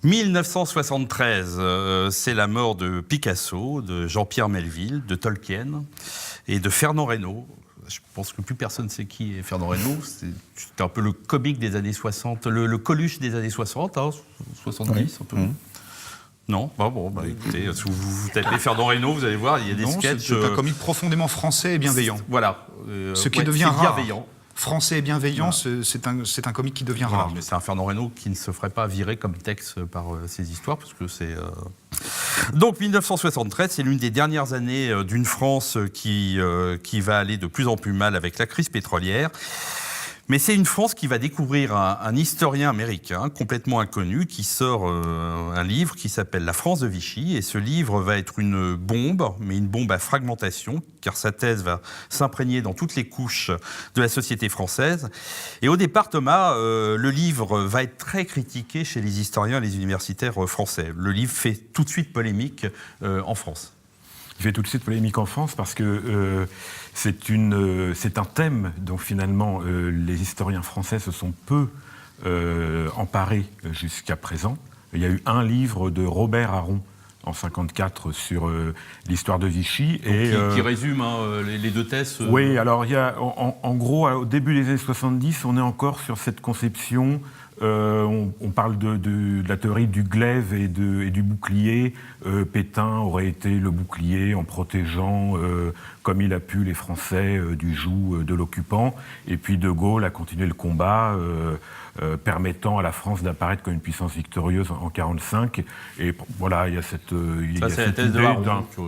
1973, c'est la mort de Picasso, de Jean-Pierre Melville, de Tolkien et de Fernand Reynaud. Je pense que plus personne ne sait qui est Fernand Reynaud. C'était un peu le comique des années 60, le Coluche des années 60, 70 oui. Un peu. Non, écoutez, si vous tapez Fernand Reynaud, vous allez voir, il y a des sketchs. C'est un comique profondément français et bienveillant. Voilà. Ce qui devient rare. Bienveillant. Français et bienveillant, voilà. C'est un comique qui devient rare. Mais c'est un Fernand Reynaud qui ne se ferait pas virer comme texte par ces histoires, parce que c'est... Donc 1973, c'est l'une des dernières années d'une France qui va aller de plus en plus mal avec la crise pétrolière. Mais c'est une France qui va découvrir un historien américain complètement inconnu qui sort un livre qui s'appelle « La France de Vichy ». Et ce livre va être une bombe, mais une bombe à fragmentation, car sa thèse va s'imprégner dans toutes les couches de la société française. Et au départ, Thomas, le livre va être très critiqué chez les historiens et les universitaires français. Le livre fait tout de suite polémique en France. Il fait tout de suite polémique en France parce que c'est un thème dont finalement les historiens français se sont peu emparés jusqu'à présent. Il y a eu un livre de Robert Aron en 1954 sur l'histoire de Vichy. Qui résume les deux thèses. Oui, alors il y a, en gros, au début des années 70, on est encore sur cette conception. On parle de la théorie du glaive et du bouclier. Pétain aurait été le bouclier en protégeant, comme il a pu, les Français du joug de l'occupant. Et puis De Gaulle a continué le combat, permettant à la France d'apparaître comme une puissance victorieuse en 1945. Et voilà, il y a cette idée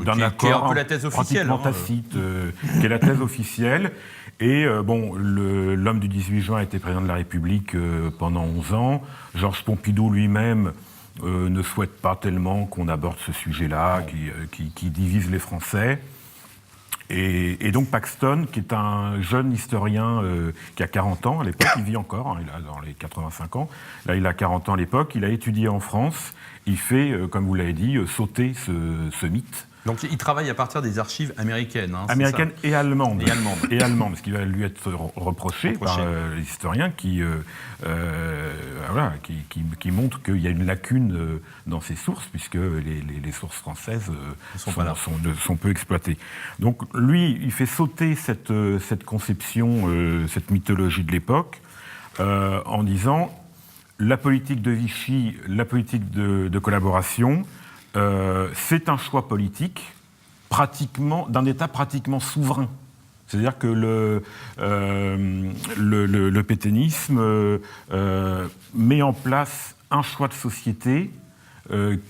d'un accord la thèse officielle, pratiquement tacite, qui est la thèse officielle. Et l'homme du 18 juin a été président de la République pendant 11 ans. Georges Pompidou lui-même ne souhaite pas tellement qu'on aborde ce sujet-là, qui divise les Français. Et donc Paxton, qui est un jeune historien qui a 40 ans à l'époque, il vit encore, il a dans les 85 ans, là il a 40 ans à l'époque, il a étudié en France, il fait, comme vous l'avez dit, sauter ce mythe. Donc il travaille à partir des archives américaines. Américaines et allemandes. Et allemandes, ce qui va lui être reproché par les historiens qui montrent qu'il y a une lacune dans ces sources, puisque les sources françaises sont peu exploitées. Donc lui, il fait sauter cette conception, cette mythologie de l'époque, en disant la politique de Vichy, la politique de collaboration, c'est un choix politique d'un État pratiquement souverain. C'est-à-dire que le pétainisme met en place un choix de société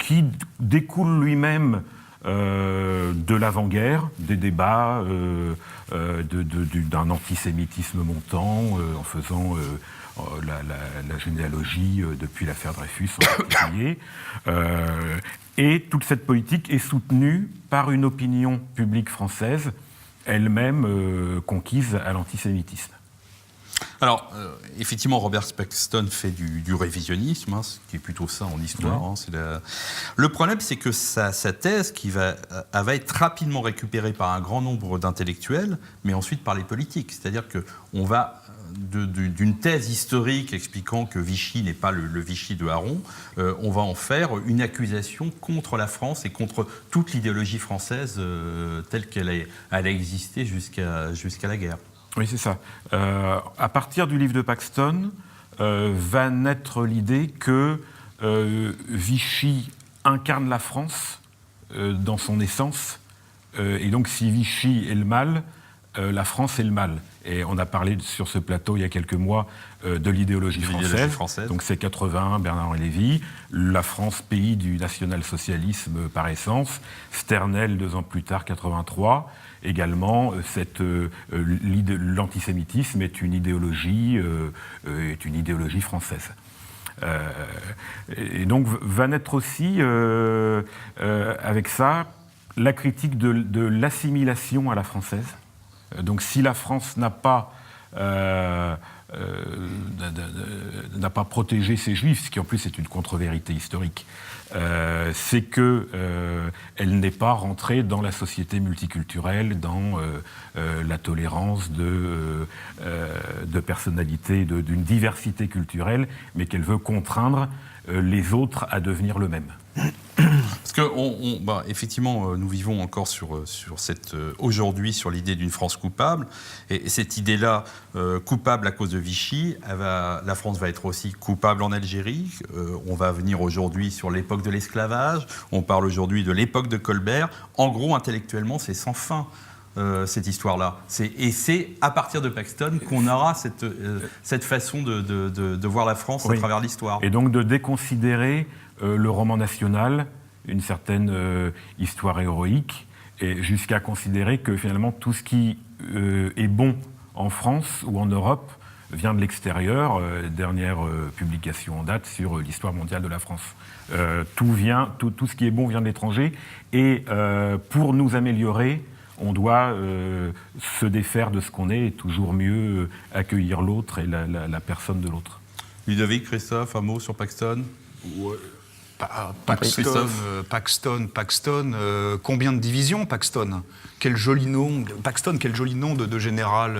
qui découle lui-même de l'avant-guerre, des débats, d'un antisémitisme montant, en faisant la généalogie depuis l'affaire Dreyfus en particulier. Et toute cette politique est soutenue par une opinion publique française, elle-même conquise à l'antisémitisme. Alors, effectivement, Robert Paxton fait du révisionnisme, ce qui est plutôt ça en histoire. Le problème, c'est que sa thèse elle va être rapidement récupérée par un grand nombre d'intellectuels, mais ensuite par les politiques. C'est-à-dire qu'on va d'une thèse historique expliquant que Vichy n'est pas le Vichy de Aron, on va en faire une accusation contre la France et contre toute l'idéologie française telle qu'elle a existé jusqu'à la guerre. Oui, c'est ça. À partir du livre de Paxton, va naître l'idée que Vichy incarne la France dans son essence, et donc si Vichy est le mal, la France est le mal. Et on a parlé sur ce plateau il y a quelques mois de l'idéologie française. Donc c'est 81, Bernard-Henri Lévy, la France, pays du national-socialisme par essence, Sternel 2 ans plus tard, 83. Également, l'antisémitisme est une idéologie française. Et donc va naître aussi, avec ça, la critique de l'assimilation à la française. Donc si la France n'a pas n'a pas protégé ces Juifs, ce qui en plus est une contre-vérité historique, c'est qu'elle n'est pas rentrée dans la société multiculturelle, dans la tolérance de personnalités, d'une diversité culturelle, mais qu'elle veut contraindre les autres à devenir le même. Parce que, effectivement, nous vivons encore aujourd'hui sur l'idée d'une France coupable. Et cette idée-là, coupable à cause de Vichy, la France va être aussi coupable en Algérie. On va venir aujourd'hui sur l'époque de l'esclavage. On parle aujourd'hui de l'époque de Colbert. En gros, intellectuellement, c'est sans fin. Cette histoire-là. Et c'est à partir de Paxton qu'on aura cette façon de voir la France à travers l'histoire. Et donc de déconsidérer le roman national, une certaine histoire héroïque, et jusqu'à considérer que finalement tout ce qui est bon en France ou en Europe vient de l'extérieur. Dernière publication en date sur l'histoire mondiale de la France. Tout ce qui est bon vient de l'étranger. Et pour nous améliorer, on doit se défaire de ce qu'on est et toujours mieux accueillir l'autre et la personne de l'autre. Ludovic, Christophe, un mot sur Paxton ? Ouais. Paxton, combien de divisions Paxton ? Quel joli nom, Paxton, quel joli nom de général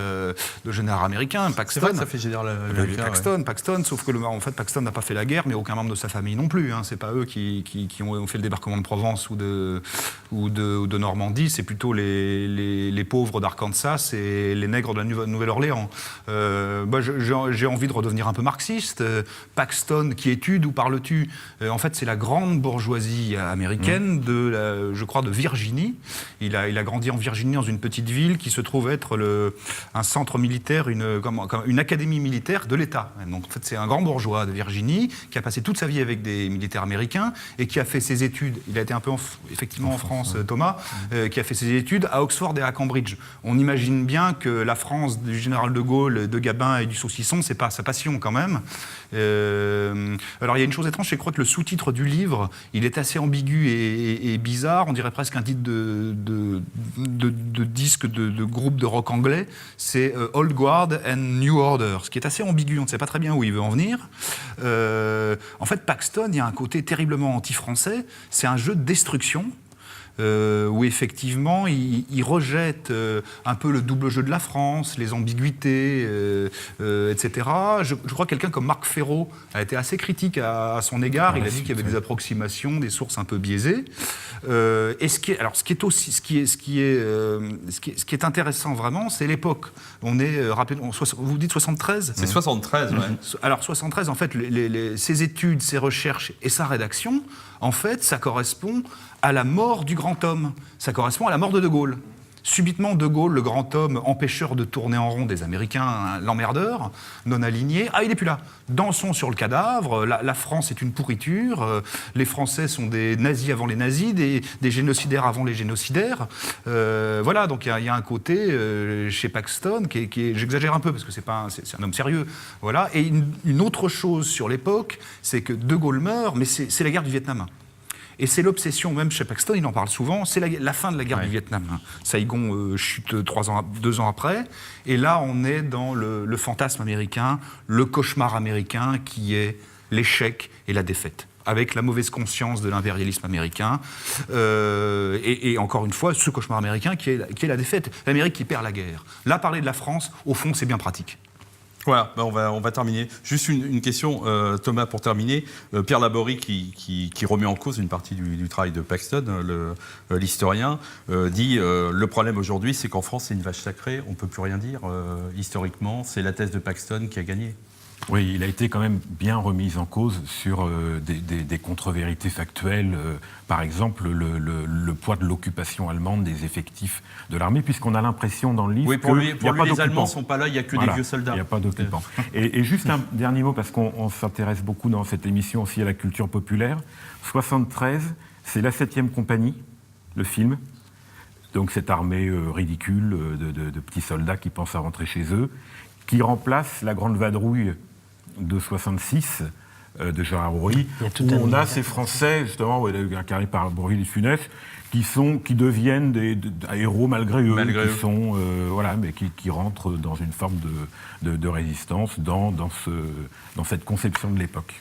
américain. Paxton, c'est vrai que ça fait général américain. Paxton, sauf que en fait, Paxton n'a pas fait la guerre, mais aucun membre de sa famille non plus. Hein. C'est pas eux qui ont fait le débarquement de Provence ou de Normandie. C'est plutôt les pauvres d'Arkansas et les nègres de la Nouvelle-Orléans. J'ai envie de redevenir un peu marxiste. Paxton, qui es-tu, d'où parles-tu ? En fait, c'est la grande bourgeoisie américaine je crois, de Virginie. Il a grandi en Virginie, dans une petite ville qui se trouve être un centre militaire, une académie militaire de l'État. Donc, en fait, c'est un grand bourgeois de Virginie qui a passé toute sa vie avec des militaires américains et qui a fait ses études. Il a été un peu effectivement en France, Thomas, qui a fait ses études à Oxford et à Cambridge. On imagine bien que la France du général de Gaulle, de Gabin et du saucisson, c'est pas sa passion quand même. Alors, il y a une chose étrange, c'est que je crois que le sous-titre du livre, il est assez ambigu et bizarre. On dirait presque un titre de disque de groupe de rock anglais. C'est Old Guard and New Order, ce qui est assez ambigu. On ne sait pas très bien où il veut en venir. En fait, Paxton, il y a un côté terriblement anti-français. C'est un jeu de destruction. Où effectivement il rejette un peu le double jeu de la France, les ambiguïtés, etc. Je crois que quelqu'un comme Marc Ferraud a été assez critique à son égard. Il a dit qu'il y avait des approximations, des sources un peu biaisées. Et ce qui est intéressant vraiment, c'est l'époque. On est, vous dites 73 ? C'est 73, ouais. Alors 73, en fait, ses études, ses recherches et sa rédaction, en fait, ça correspond à la mort du grand homme. Ça correspond à la mort de Gaulle. Subitement, De Gaulle, le grand homme empêcheur de tourner en rond des Américains, l'emmerdeur, non aligné, il n'est plus là. Dansons sur le cadavre, la France est une pourriture, les Français sont des nazis avant les nazis, des génocidaires avant les génocidaires. Voilà, donc il y a un côté chez Paxton qui est, j'exagère un peu parce que c'est un homme sérieux. Voilà. Et une autre chose sur l'époque, c'est que De Gaulle meurt, mais c'est la guerre du Vietnam. Et c'est l'obsession, même chez Paxton, il en parle souvent, c'est la fin de la guerre du Vietnam. Saigon chute 2 ans après, et là on est dans le fantasme américain, le cauchemar américain qui est l'échec et la défaite, avec la mauvaise conscience de l'impérialisme américain, et encore une fois, ce cauchemar américain qui est la défaite, l'Amérique qui perd la guerre. Là, parler de la France, au fond, c'est bien pratique. Voilà, on va terminer. Juste une question, Thomas, pour terminer. Pierre Laborie, qui remet en cause une partie du travail de Paxton, l'historien, dit le problème aujourd'hui, c'est qu'en France, c'est une vache sacrée, on ne peut plus rien dire. Historiquement, c'est la thèse de Paxton qui a gagné. Oui, il a été quand même bien remis en cause sur des contre-vérités factuelles. Par exemple, le poids de l'occupation allemande des effectifs de l'armée, puisqu'on a l'impression dans le livre pour lui les Allemands ne sont pas là, il n'y a que des vieux soldats. Il n'y a pas d'occupants. Et juste un dernier mot, parce qu'on s'intéresse beaucoup dans cette émission aussi à la culture populaire. 73, c'est la 7e compagnie, le film. Donc cette armée ridicule de petits soldats qui pensent à rentrer chez eux, qui remplace la grande vadrouille de 66 de Gérard Houry, où on a ces Français, justement, incarnés par Bourvil et Funès, qui deviennent des héros malgré eux, Malgré eux. sont voilà, mais qui rentrent dans une forme de résistance dans cette conception de l'époque.